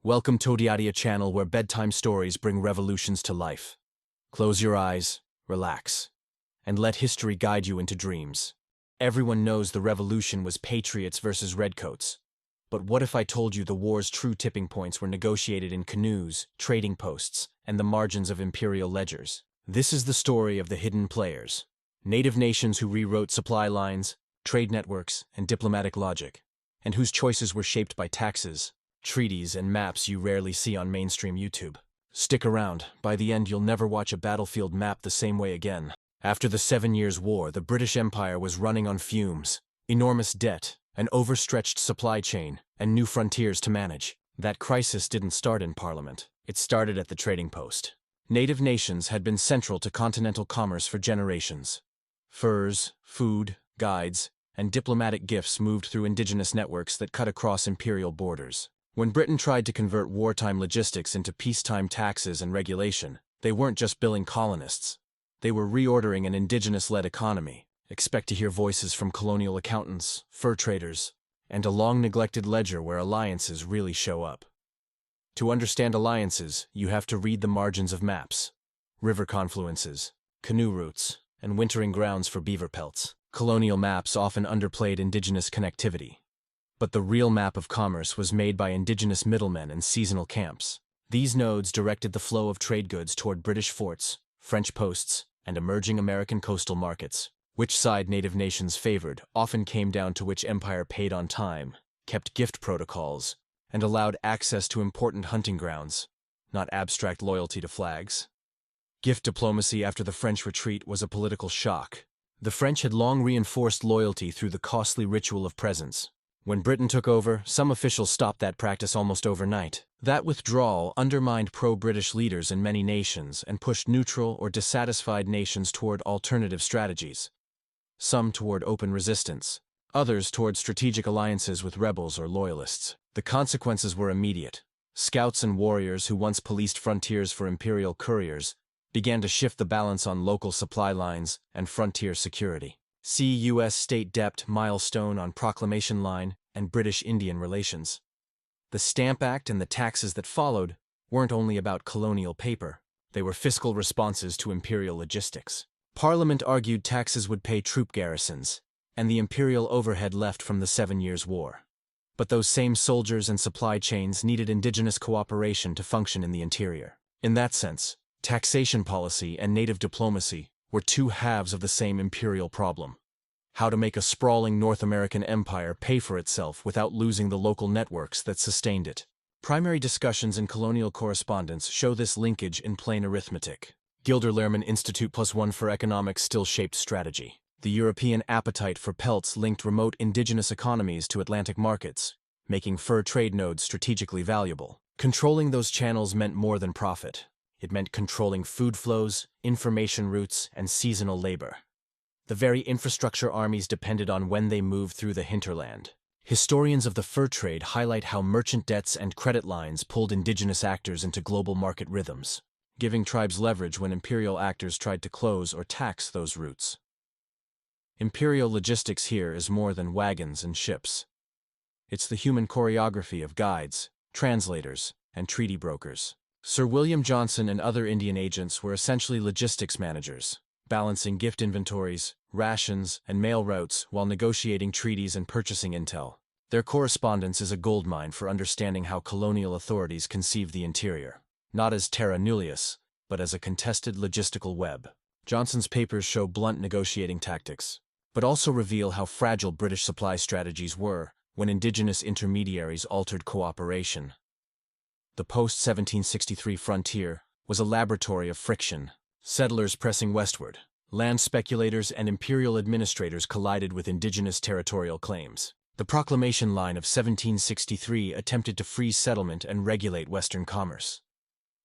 Welcome to the channel where bedtime stories bring revolutions to life. Close your eyes, relax, and let history guide you into dreams. Everyone knows the revolution was patriots versus redcoats. But what if I told you the war's true tipping points were negotiated in canoes, trading posts, and the margins of imperial ledgers? This is the story of the hidden players. Native nations who rewrote supply lines, trade networks, and diplomatic logic, and whose choices were shaped by taxes, treaties, and maps you rarely see on mainstream YouTube. Stick around. By the end, you'll never watch a battlefield map the same way again. After the 7 Years' War, the British Empire was running on fumes. Enormous debt, an overstretched supply chain, and new frontiers to manage. That crisis didn't start in Parliament. It started at the trading post. Native nations had been central to continental commerce for generations. Furs, food, guides, and diplomatic gifts moved through indigenous networks that cut across imperial borders. When Britain tried to convert wartime logistics into peacetime taxes and regulation, they weren't just billing colonists. They were reordering an indigenous-led economy. Expect to hear voices from colonial accountants, fur traders, and a long-neglected ledger where alliances really show up. To understand alliances, you have to read the margins of maps, river confluences, canoe routes, and wintering grounds for beaver pelts. Colonial maps often underplayed indigenous connectivity. But the real map of commerce was made by indigenous middlemen and seasonal camps. These nodes directed the flow of trade goods toward British forts, French posts, and emerging American coastal markets. Which side native nations favored often came down to which empire paid on time, kept gift protocols, and allowed access to important hunting grounds, not abstract loyalty to flags. Gift diplomacy after the French retreat was a political shock. The French had long reinforced loyalty through the costly ritual of presents. When Britain took over, some officials stopped that practice almost overnight. That withdrawal undermined pro-British leaders in many nations and pushed neutral or dissatisfied nations toward alternative strategies. Some toward open resistance, others toward strategic alliances with rebels or loyalists. The consequences were immediate. Scouts and warriors who once policed frontiers for imperial couriers began to shift the balance on local supply lines and frontier security. See U.S. State Debt Milestone on Proclamation Line and British-Indian relations. The Stamp Act and the taxes that followed weren't only about colonial paper. They were fiscal responses to imperial logistics. Parliament argued taxes would pay troop garrisons, and the imperial overhead left from the 7 Years' War. But those same soldiers and supply chains needed indigenous cooperation to function in the interior. In that sense, taxation policy and native diplomacy were two halves of the same imperial problem. How to make a sprawling North American empire pay for itself without losing the local networks that sustained it. Primary discussions in colonial correspondence show this linkage in plain arithmetic. Gilder-Lehrman Institute +1 for Economics still shaped strategy. The European appetite for pelts linked remote indigenous economies to Atlantic markets, making fur trade nodes strategically valuable. Controlling those channels meant more than profit. It meant controlling food flows, information routes, and seasonal labor. The very infrastructure armies depended on when they moved through the hinterland. Historians of the fur trade highlight how merchant debts and credit lines pulled indigenous actors into global market rhythms, giving tribes leverage when imperial actors tried to close or tax those routes. Imperial logistics here is more than wagons and ships. It's the human choreography of guides, translators, and treaty brokers. Sir William Johnson and other Indian agents were essentially logistics managers, balancing gift inventories, rations, and mail routes while negotiating treaties and purchasing intel. Their correspondence is a goldmine for understanding how colonial authorities conceive the interior, not as terra nullius, but as a contested logistical web. Johnson's papers show blunt negotiating tactics, but also reveal how fragile British supply strategies were when indigenous intermediaries altered cooperation. The post-1763 frontier was a laboratory of friction. Settlers pressing westward, land speculators and imperial administrators collided with indigenous territorial claims. The Proclamation Line of 1763 attempted to freeze settlement and regulate Western commerce.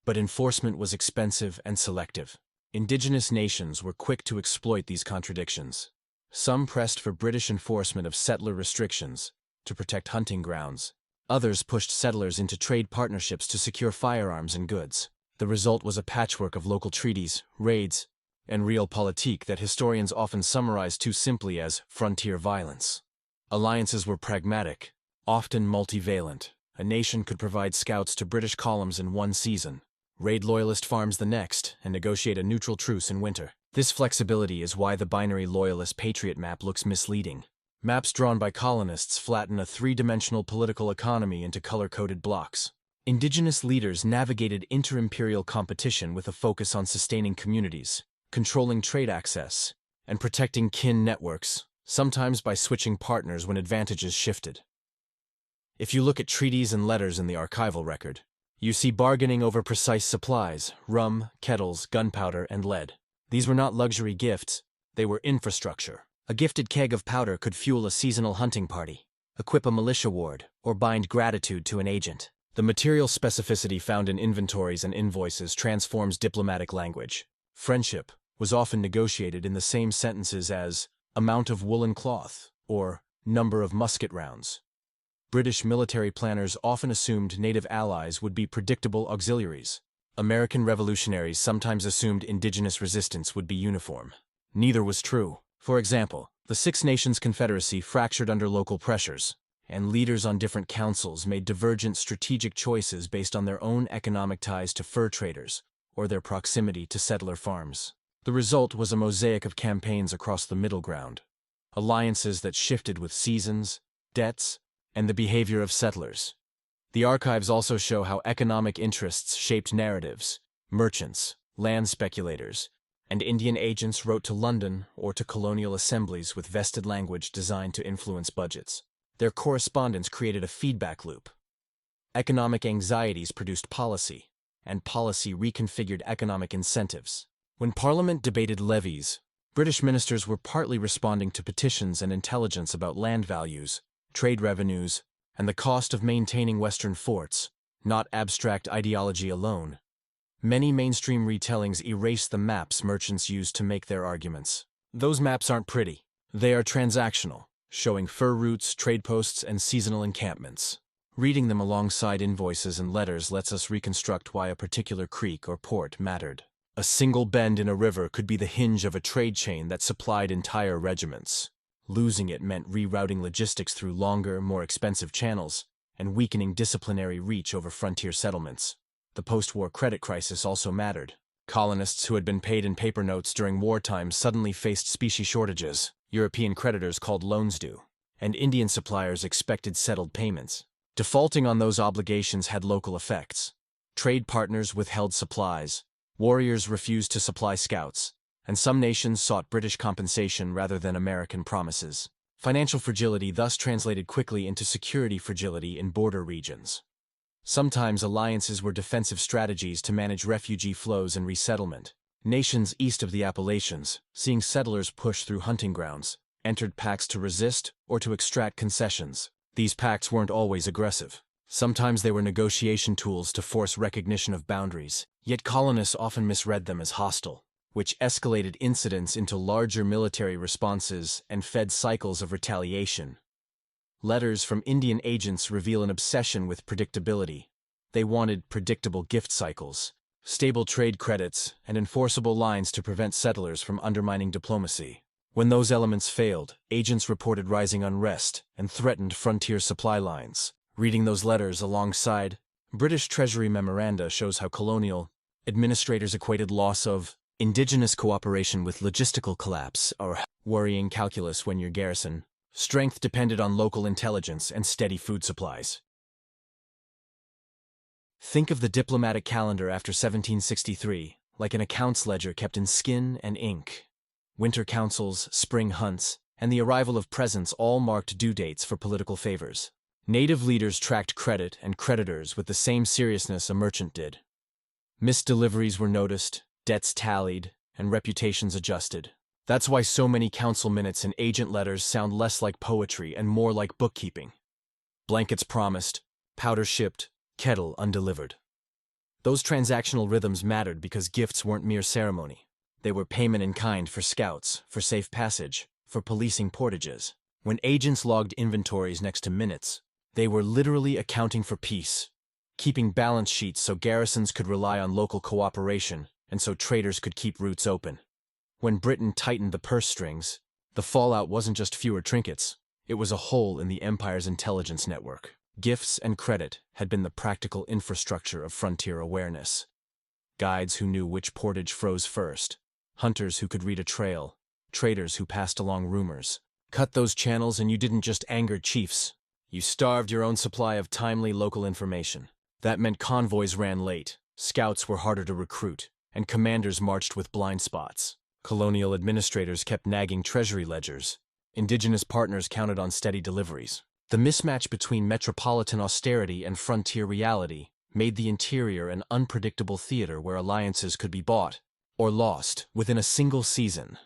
But enforcement was expensive and selective. Indigenous nations were quick to exploit these contradictions. Some pressed for British enforcement of settler restrictions to protect hunting grounds. Others pushed settlers into trade partnerships to secure firearms and goods. The result was a patchwork of local treaties, raids, and realpolitik that historians often summarize too simply as frontier violence. Alliances were pragmatic, often multivalent, a nation could provide scouts to British columns in one season, raid loyalist farms the next, and negotiate a neutral truce in winter. This flexibility is why the binary loyalist-patriot map looks misleading. Maps drawn by colonists flatten a three-dimensional political economy into color-coded blocks. Indigenous leaders navigated inter-imperial competition with a focus on sustaining communities, controlling trade access, and protecting kin networks, sometimes by switching partners when advantages shifted. If you look at treaties and letters in the archival record, you see bargaining over precise supplies: rum, kettles, gunpowder, and lead. These were not luxury gifts, they were infrastructure. A gifted keg of powder could fuel a seasonal hunting party, equip a militia ward, or bind gratitude to an agent. The material specificity found in inventories and invoices transforms diplomatic language. Friendship was often negotiated in the same sentences as amount of woolen cloth or number of musket rounds. British military planners often assumed native allies would be predictable auxiliaries. American revolutionaries sometimes assumed indigenous resistance would be uniform. Neither was true. For example, the Six Nations Confederacy fractured under local pressures, and leaders on different councils made divergent strategic choices based on their own economic ties to fur traders or their proximity to settler farms. The result was a mosaic of campaigns across the middle ground, alliances that shifted with seasons, debts, and the behavior of settlers. The archives also show how economic interests shaped narratives. Merchants, land speculators, and Indian agents wrote to London or to colonial assemblies with vested language designed to influence budgets. Their correspondence created a feedback loop. Economic anxieties produced policy, and policy reconfigured economic incentives. When Parliament debated levies, British ministers were partly responding to petitions and intelligence about land values, trade revenues, and the cost of maintaining Western forts, not abstract ideology alone. Many mainstream retellings erase the maps merchants used to make their arguments. Those maps aren't pretty. They are transactional, showing fur routes, trade posts, and seasonal encampments. Reading them alongside invoices and letters lets us reconstruct why a particular creek or port mattered. A single bend in a river could be the hinge of a trade chain that supplied entire regiments. Losing it meant rerouting logistics through longer, more expensive channels, and weakening disciplinary reach over frontier settlements. The post-war credit crisis also mattered. Colonists who had been paid in paper notes during wartime suddenly faced specie shortages. European creditors called loans due, and Indian suppliers expected settled payments. Defaulting on those obligations had local effects. Trade partners withheld supplies, warriors refused to supply scouts, and some nations sought British compensation rather than American promises. Financial fragility thus translated quickly into security fragility in border regions. Sometimes alliances were defensive strategies to manage refugee flows and resettlement. Nations east of the Appalachians, seeing settlers push through hunting grounds, entered pacts to resist or to extract concessions. These pacts weren't always aggressive. Sometimes they were negotiation tools to force recognition of boundaries, yet colonists often misread them as hostile, which escalated incidents into larger military responses and fed cycles of retaliation. Letters from Indian agents reveal an obsession with predictability. They wanted predictable gift cycles, stable trade credits, and enforceable lines to prevent settlers from undermining diplomacy. When those elements failed, agents reported rising unrest and threatened frontier supply lines. Reading those letters alongside British Treasury memoranda shows how colonial administrators equated loss of indigenous cooperation with logistical collapse, or worrying calculus when your garrison strength depended on local intelligence and steady food supplies. Think of the diplomatic calendar after 1763, like an accounts ledger kept in skin and ink. Winter councils, spring hunts, and the arrival of presents all marked due dates for political favors. Native leaders tracked credit and creditors with the same seriousness a merchant did. Missed deliveries were noticed, debts tallied, and reputations adjusted. That's why so many council minutes and agent letters sound less like poetry and more like bookkeeping. Blankets promised, powder shipped, kettle undelivered. Those transactional rhythms mattered because gifts weren't mere ceremony. They were payment in kind for scouts, for safe passage, for policing portages. When agents logged inventories next to minutes, they were literally accounting for peace, keeping balance sheets so garrisons could rely on local cooperation and so traders could keep routes open. When Britain tightened the purse strings, the fallout wasn't just fewer trinkets, it was a hole in the empire's intelligence network. Gifts and credit had been the practical infrastructure of frontier awareness. Guides who knew which portage froze first, hunters who could read a trail, traders who passed along rumors. Cut those channels and you didn't just anger chiefs. You starved your own supply of timely local information. That meant convoys ran late, scouts were harder to recruit, and commanders marched with blind spots. Colonial administrators kept nagging treasury ledgers. Indigenous partners counted on steady deliveries. The mismatch between metropolitan austerity and frontier reality made the interior an unpredictable theater where alliances could be bought or lost within a single season.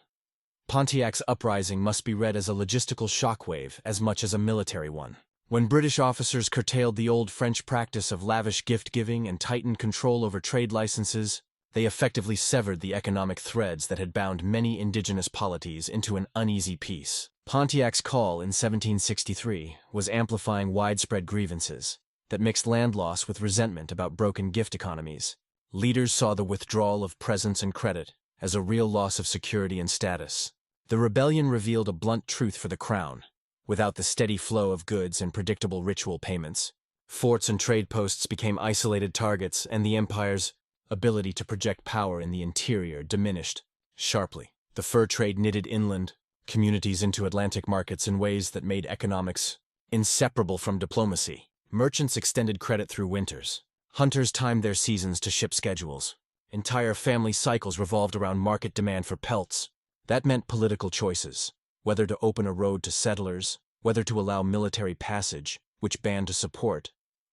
Pontiac's uprising must be read as a logistical shockwave as much as a military one. When British officers curtailed the old French practice of lavish gift-giving and tightened control over trade licenses, they effectively severed the economic threads that had bound many indigenous polities into an uneasy peace. Pontiac's call in 1763 was amplifying widespread grievances that mixed land loss with resentment about broken gift economies. Leaders saw the withdrawal of presents and credit as a real loss of security and status. The rebellion revealed a blunt truth for the crown. Without the steady flow of goods and predictable ritual payments, forts and trade posts became isolated targets, and the empire's ability to project power in the interior diminished sharply. The fur trade knitted inland communities into Atlantic markets in ways that made economics inseparable from diplomacy. Merchants extended credit through winters. Hunters timed their seasons to ship schedules. Entire family cycles revolved around market demand for pelts. That meant political choices. Whether to open a road to settlers, whether to allow military passage, which band to support,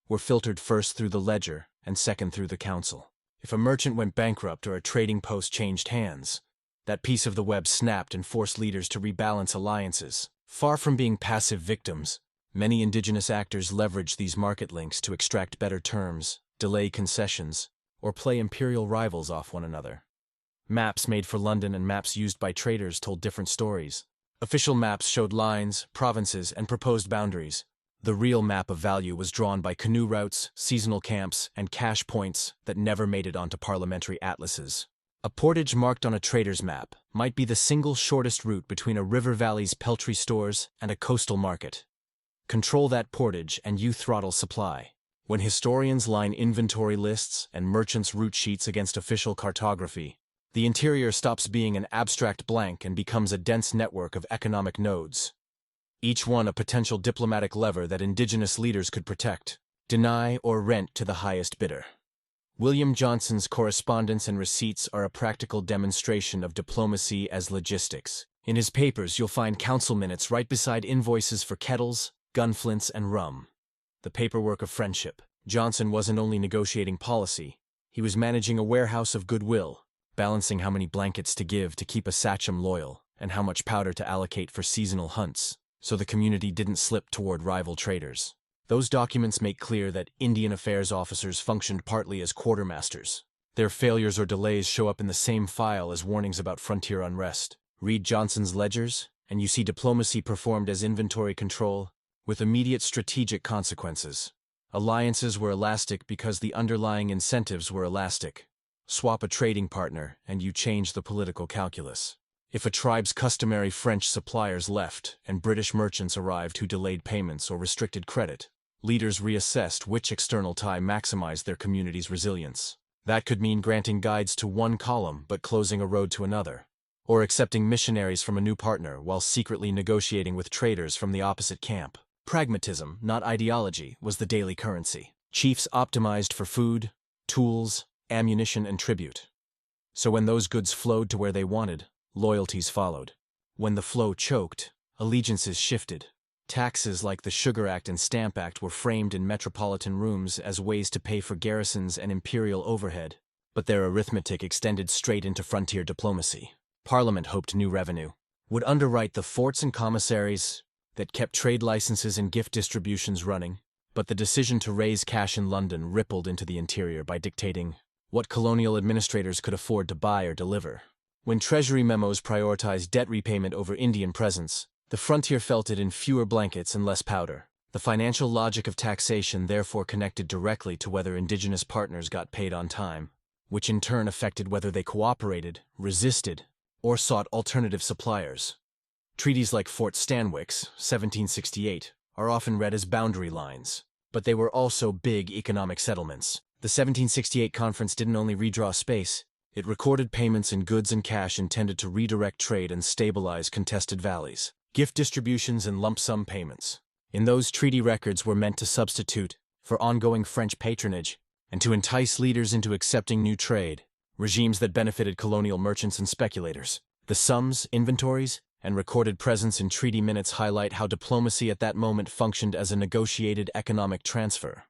were filtered first through the ledger and second through the council. If a merchant went bankrupt or a trading post changed hands, that piece of the web snapped and forced leaders to rebalance alliances. Far from being passive victims, many indigenous actors leveraged these market links to extract better terms, delay concessions, or play imperial rivals off one another. Maps made for London and maps used by traders told different stories. Official maps showed lines, provinces, and proposed boundaries. The real map of value was drawn by canoe routes, seasonal camps, and cash points that never made it onto parliamentary atlases. A portage marked on a trader's map might be the single shortest route between a river valley's peltry stores and a coastal market. Control that portage and you throttle supply. When historians line inventory lists and merchants' route sheets against official cartography, the interior stops being an abstract blank and becomes a dense network of economic nodes. Each one a potential diplomatic lever that indigenous leaders could protect, deny, or rent to the highest bidder. William Johnson's correspondence and receipts are a practical demonstration of diplomacy as logistics. In his papers, you'll find council minutes right beside invoices for kettles, gunflints, and rum. The paperwork of friendship. Johnson wasn't only negotiating policy, he was managing a warehouse of goodwill, balancing how many blankets to give to keep a sachem loyal, and how much powder to allocate for seasonal hunts, so the community didn't slip toward rival traders. Those documents make clear that Indian affairs officers functioned partly as quartermasters. Their failures or delays show up in the same file as warnings about frontier unrest. Read Johnson's ledgers, and you see diplomacy performed as inventory control, with immediate strategic consequences. Alliances were elastic because the underlying incentives were elastic. Swap a trading partner, and you change the political calculus. If a tribe's customary French suppliers left and British merchants arrived who delayed payments or restricted credit, leaders reassessed which external tie maximized their community's resilience. That could mean granting guides to one column but closing a road to another, or accepting missionaries from a new partner while secretly negotiating with traders from the opposite camp. Pragmatism, not ideology, was the daily currency. Chiefs optimized for food, tools, ammunition, and tribute. So when those goods flowed to where they wanted, loyalties followed. When the flow choked, allegiances shifted. Taxes like the Sugar Act and Stamp Act were framed in metropolitan rooms as ways to pay for garrisons and imperial overhead, but their arithmetic extended straight into frontier diplomacy. Parliament hoped new revenue would underwrite the forts and commissaries that kept trade licenses and gift distributions running, but the decision to raise cash in London rippled into the interior by dictating what colonial administrators could afford to buy or deliver. When Treasury memos prioritized debt repayment over Indian presence, the frontier felt it in fewer blankets and less powder. The financial logic of taxation therefore connected directly to whether indigenous partners got paid on time, which in turn affected whether they cooperated, resisted, or sought alternative suppliers. Treaties like Fort Stanwix, 1768, are often read as boundary lines. But they were also big economic settlements. The 1768 conference didn't only redraw space, it recorded payments in goods and cash intended to redirect trade and stabilize contested valleys. Gift distributions and lump sum payments. In those treaty records were meant to substitute for ongoing French patronage and to entice leaders into accepting new trade, regimes that benefited colonial merchants and speculators. The sums, inventories, and recorded presence in treaty minutes highlight how diplomacy at that moment functioned as a negotiated economic transfer,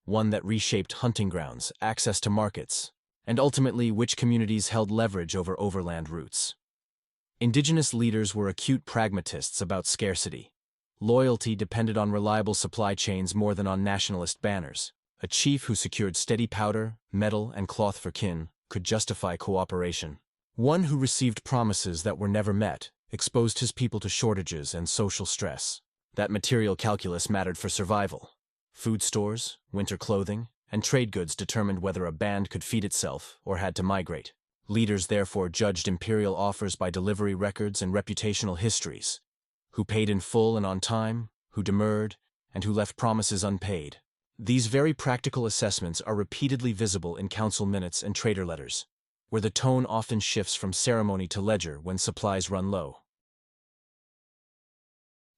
one that reshaped hunting grounds, access to markets, and ultimately which communities held leverage over overland routes. Indigenous leaders were acute pragmatists about scarcity. Loyalty depended on reliable supply chains more than on nationalist banners. A chief who secured steady powder, metal, and cloth for kin could justify cooperation. One who received promises that were never met exposed his people to shortages and social stress. That material calculus mattered for survival. Food stores, winter clothing, and trade goods determined whether a band could feed itself or had to migrate. Leaders therefore judged imperial offers by delivery records and reputational histories. Who paid in full and on time, who demurred, and who left promises unpaid. These very practical assessments are repeatedly visible in council minutes and trader letters, where the tone often shifts from ceremony to ledger when supplies run low.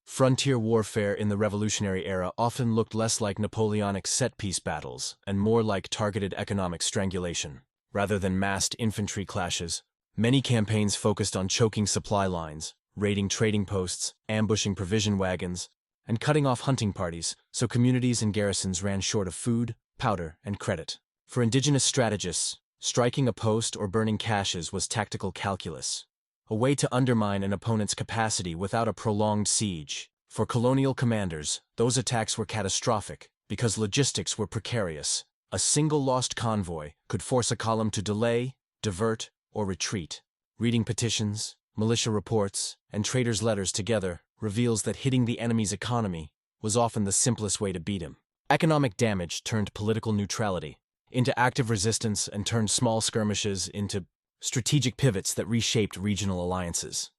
Frontier warfare in the Revolutionary era often looked less like Napoleonic set-piece battles and more like targeted economic strangulation. Rather than massed infantry clashes, many campaigns focused on choking supply lines, raiding trading posts, ambushing provision wagons, and cutting off hunting parties so communities and garrisons ran short of food, powder, and credit. For indigenous strategists, striking a post or burning caches was tactical calculus, a way to undermine an opponent's capacity without a prolonged siege. For colonial commanders, those attacks were catastrophic because logistics were precarious. A single lost convoy could force a column to delay, divert, or retreat. Reading petitions, militia reports, and traders' letters together reveals that hitting the enemy's economy was often the simplest way to beat him. Economic damage turned political neutrality into active resistance and turned small skirmishes into strategic pivots that reshaped regional alliances.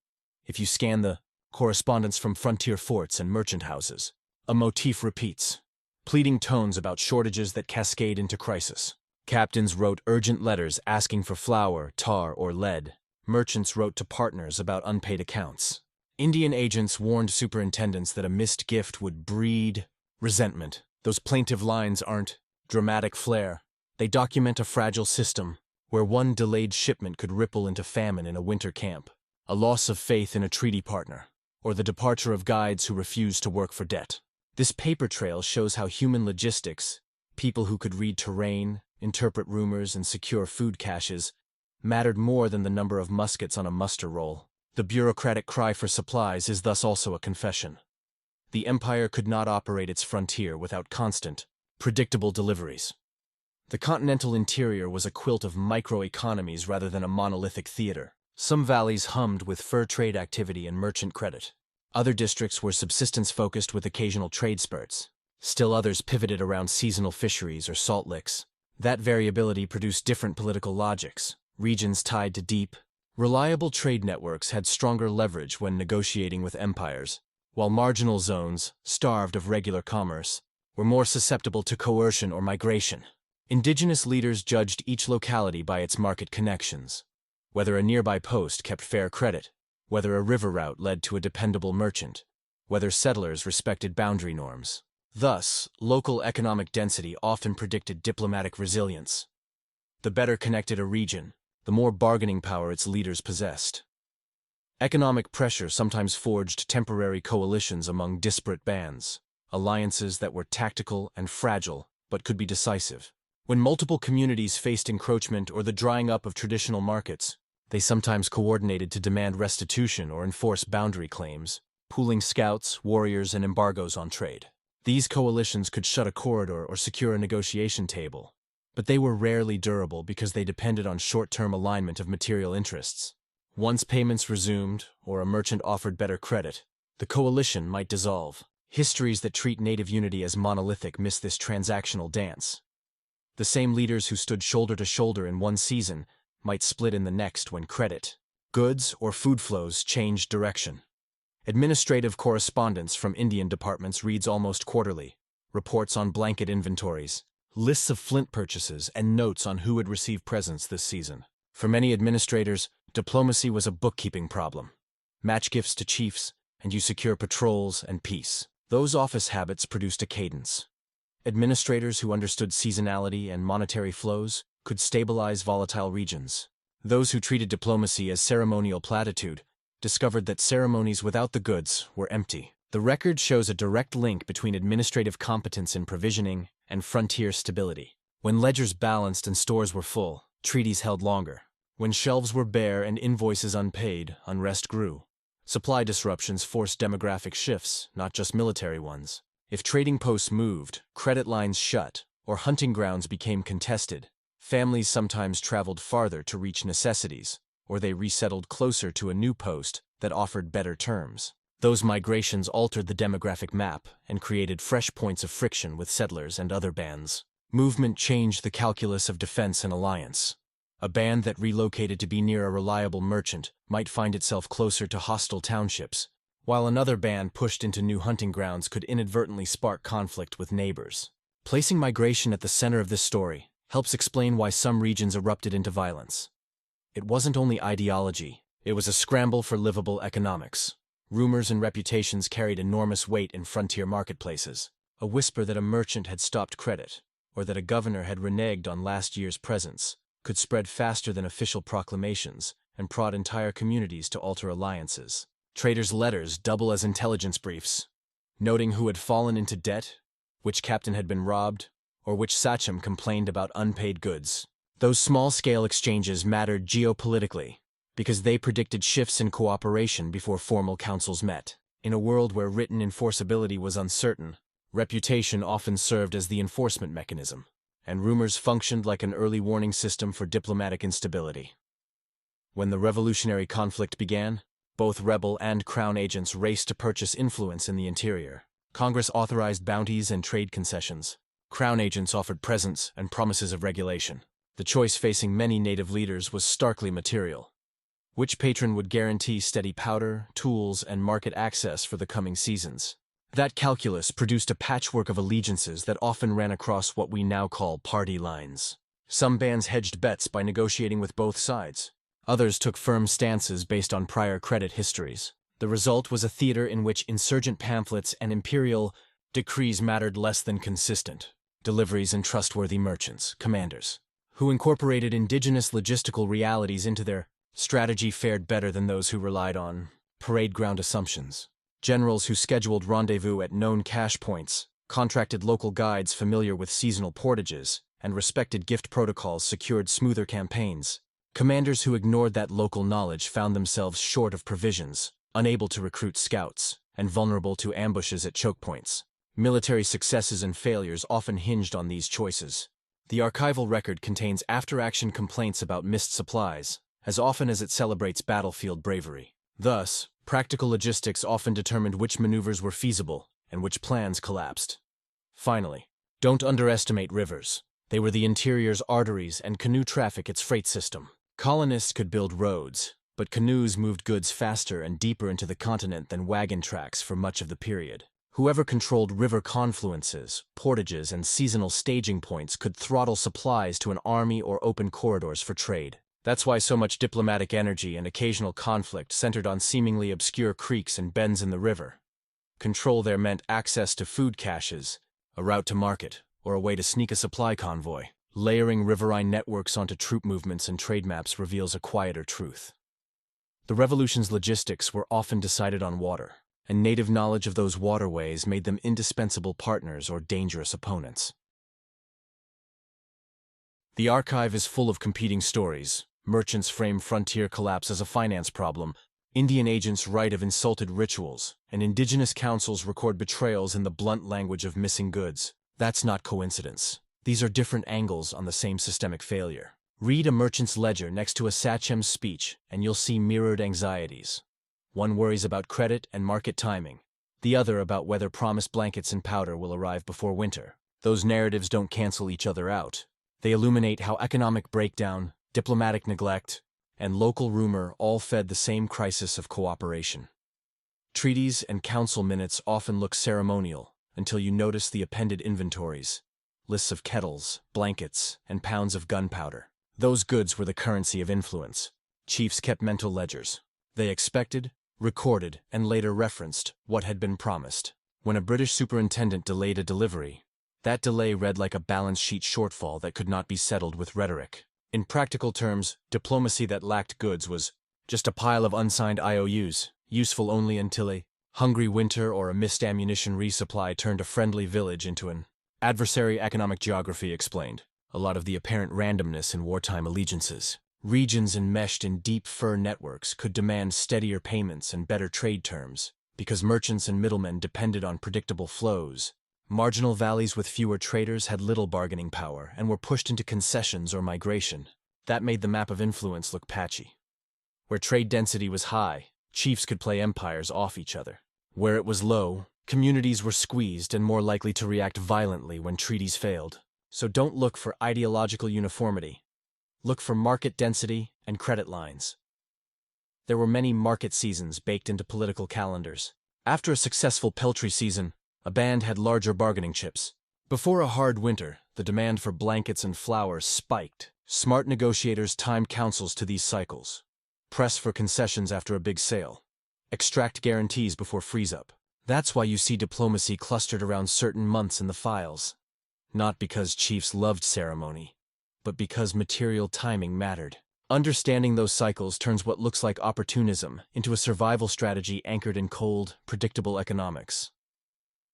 If you scan the correspondence from frontier forts and merchant houses, a motif repeats. Pleading tones about shortages that cascade into crisis. Captains wrote urgent letters asking for flour, tar, or lead. Merchants wrote to partners about unpaid accounts. Indian agents warned superintendents that a missed gift would breed resentment. Those plaintive lines aren't dramatic flair. They document a fragile system where one delayed shipment could ripple into famine in a winter camp, a loss of faith in a treaty partner, or the departure of guides who refused to work for debt. This paper trail shows how human logistics, people who could read terrain, interpret rumors, and secure food caches, mattered more than the number of muskets on a muster roll. The bureaucratic cry for supplies is thus also a confession. The empire could not operate its frontier without constant, predictable deliveries. The continental interior was a quilt of microeconomies rather than a monolithic theater. Some valleys hummed with fur trade activity and merchant credit. Other districts were subsistence-focused with occasional trade spurts. Still others pivoted around seasonal fisheries or salt licks. That variability produced different political logics. Regions tied to deep, reliable trade networks had stronger leverage when negotiating with empires, while marginal zones, starved of regular commerce, were more susceptible to coercion or migration. Indigenous leaders judged each locality by its market connections. Whether a nearby post kept fair credit, whether a river route led to a dependable merchant, whether settlers respected boundary norms. Thus, local economic density often predicted diplomatic resilience. The better connected a region, the more bargaining power its leaders possessed. Economic pressure sometimes forged temporary coalitions among disparate bands, alliances that were tactical and fragile but could be decisive. When multiple communities faced encroachment or the drying up of traditional markets, they sometimes coordinated to demand restitution or enforce boundary claims, pooling scouts, warriors, and embargoes on trade. These coalitions could shut a corridor or secure a negotiation table, but they were rarely durable because they depended on short-term alignment of material interests. Once payments resumed, or a merchant offered better credit, the coalition might dissolve. Histories that treat native unity as monolithic miss this transactional dance. The same leaders who stood shoulder to shoulder in one season might split in the next when credit, goods, or food flows changed direction. Administrative correspondence from Indian departments reads almost quarterly, reports on blanket inventories, lists of flint purchases, and notes on who had received presents this season. For many administrators, diplomacy was a bookkeeping problem. Match gifts to chiefs, and you secure patrols and peace. Those office habits produced a cadence. Administrators who understood seasonality and monetary flows could stabilize volatile regions. Those who treated diplomacy as ceremonial platitude discovered that ceremonies without the goods were empty. The record shows a direct link between administrative competence in provisioning and frontier stability. When ledgers balanced and stores were full, treaties held longer. When shelves were bare and invoices unpaid, unrest grew. Supply disruptions forced demographic shifts, not just military ones. If trading posts moved, credit lines shut, or hunting grounds became contested, families sometimes traveled farther to reach necessities, or they resettled closer to a new post that offered better terms. Those migrations altered the demographic map and created fresh points of friction with settlers and other bands. Movement changed the calculus of defense and alliance. A band that relocated to be near a reliable merchant might find itself closer to hostile townships, while another band pushed into new hunting grounds could inadvertently spark conflict with neighbors. Placing migration at the center of this story helps explain why some regions erupted into violence. It wasn't only ideology, it was a scramble for livable economics. Rumors and reputations carried enormous weight in frontier marketplaces. A whisper that a merchant had stopped credit, or that a governor had reneged on last year's presents, could spread faster than official proclamations and prod entire communities to alter alliances. Traders' letters double as intelligence briefs, noting who had fallen into debt, which captain had been robbed, or which sachem complained about unpaid goods. Those small-scale exchanges mattered geopolitically, because they predicted shifts in cooperation before formal councils met. In a world where written enforceability was uncertain, reputation often served as the enforcement mechanism, and rumors functioned like an early warning system for diplomatic instability. When the revolutionary conflict began, both rebel and crown agents raced to purchase influence in the interior. Congress authorized bounties and trade concessions. Crown agents offered presents and promises of regulation. The choice facing many native leaders was starkly material. Which patron would guarantee steady powder, tools, and market access for the coming seasons? That calculus produced a patchwork of allegiances that often ran across what we now call party lines. Some bands hedged bets by negotiating with both sides. Others took firm stances based on prior credit histories. The result was a theater in which insurgent pamphlets and imperial decrees mattered less than consistent deliveries and trustworthy merchants, commanders, who incorporated indigenous logistical realities into their strategy fared better than those who relied on parade ground assumptions. Generals who scheduled rendezvous at known cash points, contracted local guides familiar with seasonal portages, and respected gift protocols secured smoother campaigns. Commanders who ignored that local knowledge found themselves short of provisions, unable to recruit scouts, and vulnerable to ambushes at choke points. Military successes and failures often hinged on these choices. The archival record contains after-action complaints about missed supplies, as often as it celebrates battlefield bravery. Thus, practical logistics often determined which maneuvers were feasible and which plans collapsed. Finally, don't underestimate rivers. They were the interior's arteries and canoe traffic its freight system. Colonists could build roads, but canoes moved goods faster and deeper into the continent than wagon tracks for much of the period. Whoever controlled river confluences, portages, and seasonal staging points could throttle supplies to an army or open corridors for trade. That's why so much diplomatic energy and occasional conflict centered on seemingly obscure creeks and bends in the river. Control there meant access to food caches, a route to market, or a way to sneak a supply convoy. Layering riverine networks onto troop movements and trade maps reveals a quieter truth. The revolution's logistics were often decided on water, and native knowledge of those waterways made them indispensable partners or dangerous opponents. The archive is full of competing stories. Merchants frame frontier collapse as a finance problem, Indian agents write of insulted rituals, and indigenous councils record betrayals in the blunt language of missing goods. That's not coincidence. These are different angles on the same systemic failure. Read a merchant's ledger next to a sachem's speech, and you'll see mirrored anxieties. One worries about credit and market timing, the other about whether promised blankets and powder will arrive before winter. Those narratives don't cancel each other out. They illuminate how economic breakdown, diplomatic neglect, and local rumor all fed the same crisis of cooperation. Treaties and council minutes often look ceremonial, until you noticed the appended inventories, lists of kettles, blankets, and pounds of gunpowder. Those goods were the currency of influence. Chiefs kept mental ledgers. They expected, recorded, and later referenced what had been promised. When a British superintendent delayed a delivery, that delay read like a balance sheet shortfall that could not be settled with rhetoric. In practical terms, diplomacy that lacked goods was just a pile of unsigned IOUs, useful only until a hungry winter or a missed ammunition resupply turned a friendly village into an adversary. Economic geography explained a lot of the apparent randomness in wartime allegiances. Regions enmeshed in deep fur networks could demand steadier payments and better trade terms, because merchants and middlemen depended on predictable flows. Marginal valleys with fewer traders had little bargaining power and were pushed into concessions or migration. That made the map of influence look patchy. Where trade density was high, chiefs could play empires off each other. Where it was low, communities were squeezed and more likely to react violently when treaties failed. So don't look for ideological uniformity. Look for market density and credit lines. There were many market seasons baked into political calendars. After a successful peltry season, a band had larger bargaining chips. Before a hard winter, the demand for blankets and flowers spiked. Smart negotiators timed councils to these cycles. Press for concessions after a big sale. Extract guarantees before freeze-up. That's why you see diplomacy clustered around certain months in the files. Not because chiefs loved ceremony, but because material timing mattered. Understanding those cycles turns what looks like opportunism into a survival strategy anchored in cold, predictable economics.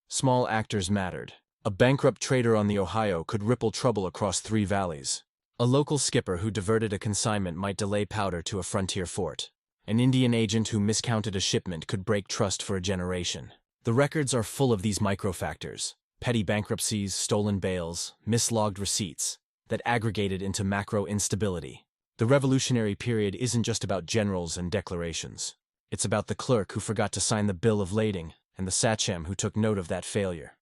Small actors mattered. A bankrupt trader on the Ohio could ripple trouble across 3 valleys. A local skipper who diverted a consignment might delay powder to a frontier fort. An Indian agent who miscounted a shipment could break trust for a generation. The records are full of these microfactors: petty bankruptcies, stolen bales, mislogged receipts, that aggregated into macro instability. The revolutionary period isn't just about generals and declarations. It's about the clerk who forgot to sign the bill of lading and the sachem who took note of that failure.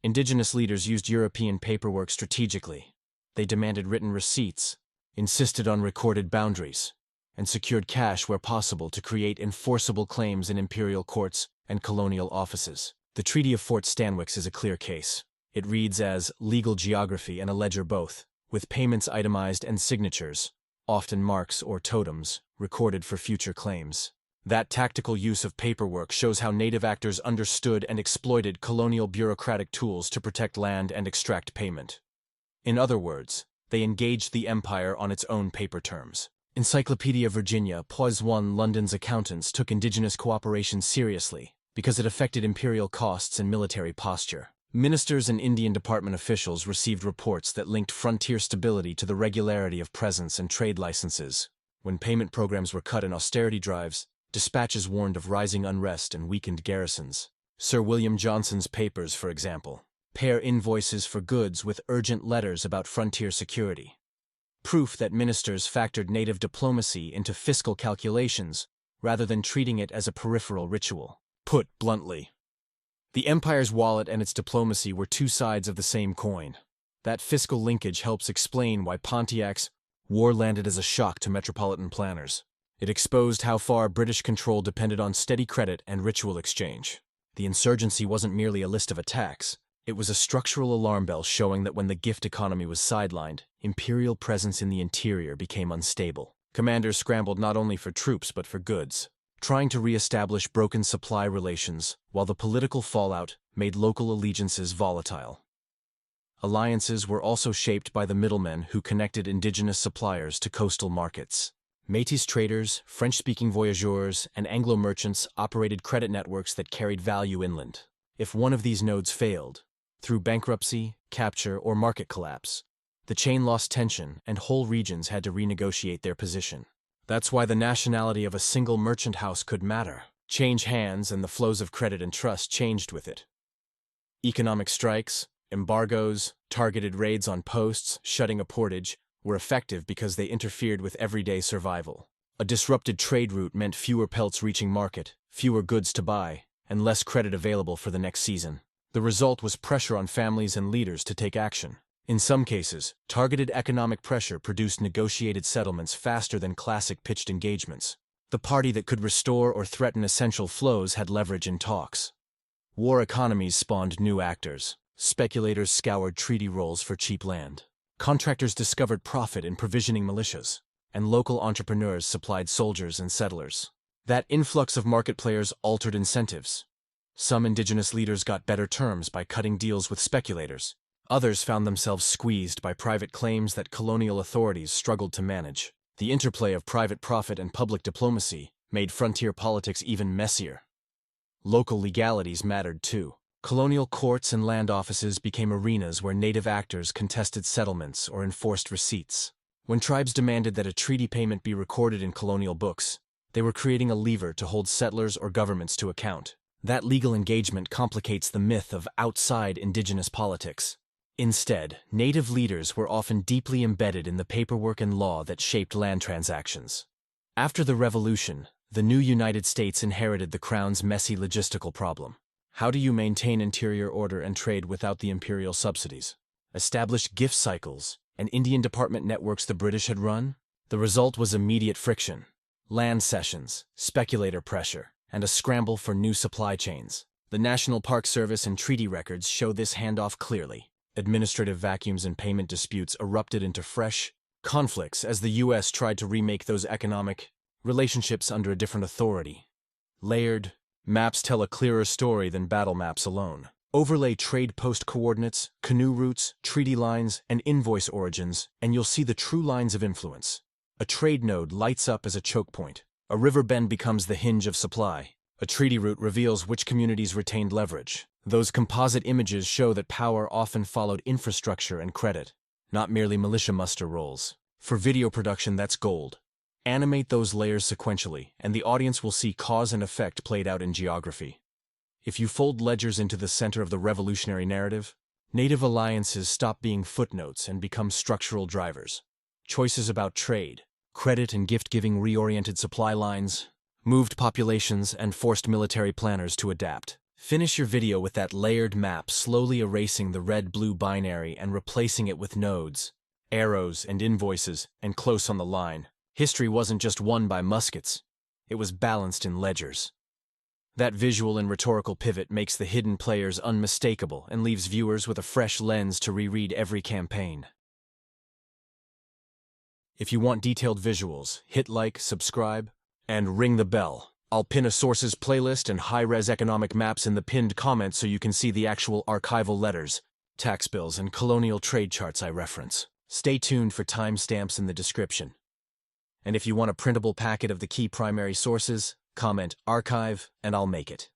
Indigenous leaders used European paperwork strategically. They demanded written receipts, insisted on recorded boundaries, and secured cash where possible to create enforceable claims in imperial courts and colonial offices. The Treaty of Fort Stanwix is a clear case. It reads as legal geography and a ledger both, with payments itemized and signatures, often marks or totems, recorded for future claims. That tactical use of paperwork shows how native actors understood and exploited colonial bureaucratic tools to protect land and extract payment. In other words, they engaged the empire on its own paper terms. Encyclopedia Virginia Poisson London's accountants took indigenous cooperation seriously because it affected imperial costs and military posture. Ministers and Indian department officials received reports that linked frontier stability to the regularity of presence and trade licenses. When payment programs were cut in austerity drives, dispatches warned of rising unrest and weakened garrisons. Sir William Johnson's papers, for example, pair invoices for goods with urgent letters about frontier security. Proof that ministers factored native diplomacy into fiscal calculations rather than treating it as a peripheral ritual. Put bluntly, the empire's wallet and its diplomacy were 2 sides of the same coin. That fiscal linkage helps explain why Pontiac's war landed as a shock to metropolitan planners. It exposed how far British control depended on steady credit and ritual exchange. The insurgency wasn't merely a list of attacks. It was a structural alarm bell showing that when the gift economy was sidelined, imperial presence in the interior became unstable. Commanders scrambled not only for troops but for goods, trying to re-establish broken supply relations, while the political fallout made local allegiances volatile. Alliances were also shaped by the middlemen who connected indigenous suppliers to coastal markets. Métis traders, French-speaking voyageurs, and Anglo merchants operated credit networks that carried value inland. If one of these nodes failed, through bankruptcy, capture, or market collapse, the chain lost tension and whole regions had to renegotiate their position. That's why the nationality of a single merchant house could matter. Change hands and the flows of credit and trust changed with it. Economic strikes, embargoes, targeted raids on posts, shutting a portage, were effective because they interfered with everyday survival. A disrupted trade route meant fewer pelts reaching market, fewer goods to buy, and less credit available for the next season. The result was pressure on families and leaders to take action. In some cases, targeted economic pressure produced negotiated settlements faster than classic pitched engagements. The party that could restore or threaten essential flows had leverage in talks. War economies spawned new actors. Speculators scoured treaty rolls for cheap land. Contractors discovered profit in provisioning militias, and local entrepreneurs supplied soldiers and settlers. That influx of market players altered incentives. Some indigenous leaders got better terms by cutting deals with speculators. Others found themselves squeezed by private claims that colonial authorities struggled to manage. The interplay of private profit and public diplomacy made frontier politics even messier. Local legalities mattered too. Colonial courts and land offices became arenas where native actors contested settlements or enforced receipts. When tribes demanded that a treaty payment be recorded in colonial books, they were creating a lever to hold settlers or governments to account. That legal engagement complicates the myth of outside indigenous politics. Instead, native leaders were often deeply embedded in the paperwork and law that shaped land transactions. After the Revolution, the new United States inherited the Crown's messy logistical problem. How do you maintain interior order and trade without the imperial subsidies? Establish gift cycles and Indian department networks the British had run? The result was immediate friction, land cessions, speculator pressure, and a scramble for new supply chains. The National Park Service and treaty records show this handoff clearly. Administrative vacuums and payment disputes erupted into fresh conflicts as the U.S. tried to remake those economic relationships under a different authority. Layered maps tell a clearer story than battle maps alone. Overlay trade post coordinates, canoe routes, treaty lines, and invoice origins, and you'll see the true lines of influence. A trade node lights up as a choke point. A river bend becomes the hinge of supply. A treaty route reveals which communities retained leverage. Those composite images show that power often followed infrastructure and credit, not merely militia muster rolls. For video production, that's gold. Animate those layers sequentially, and the audience will see cause and effect played out in geography. If you fold ledgers into the center of the revolutionary narrative, native alliances stop being footnotes and become structural drivers. Choices about trade, credit and gift-giving reoriented supply lines, moved populations, and forced military planners to adapt. Finish your video with that layered map, slowly erasing the red-blue binary and replacing it with nodes, arrows, and invoices, and close on the line. History wasn't just won by muskets, it was balanced in ledgers. That visual and rhetorical pivot makes the hidden players unmistakable and leaves viewers with a fresh lens to reread every campaign. If you want detailed visuals, hit like, subscribe, and ring the bell. I'll pin a sources playlist and high-res economic maps in the pinned comments so you can see the actual archival letters, tax bills, and colonial trade charts I reference. Stay tuned for timestamps in the description. And if you want a printable packet of the key primary sources, comment archive and I'll make it.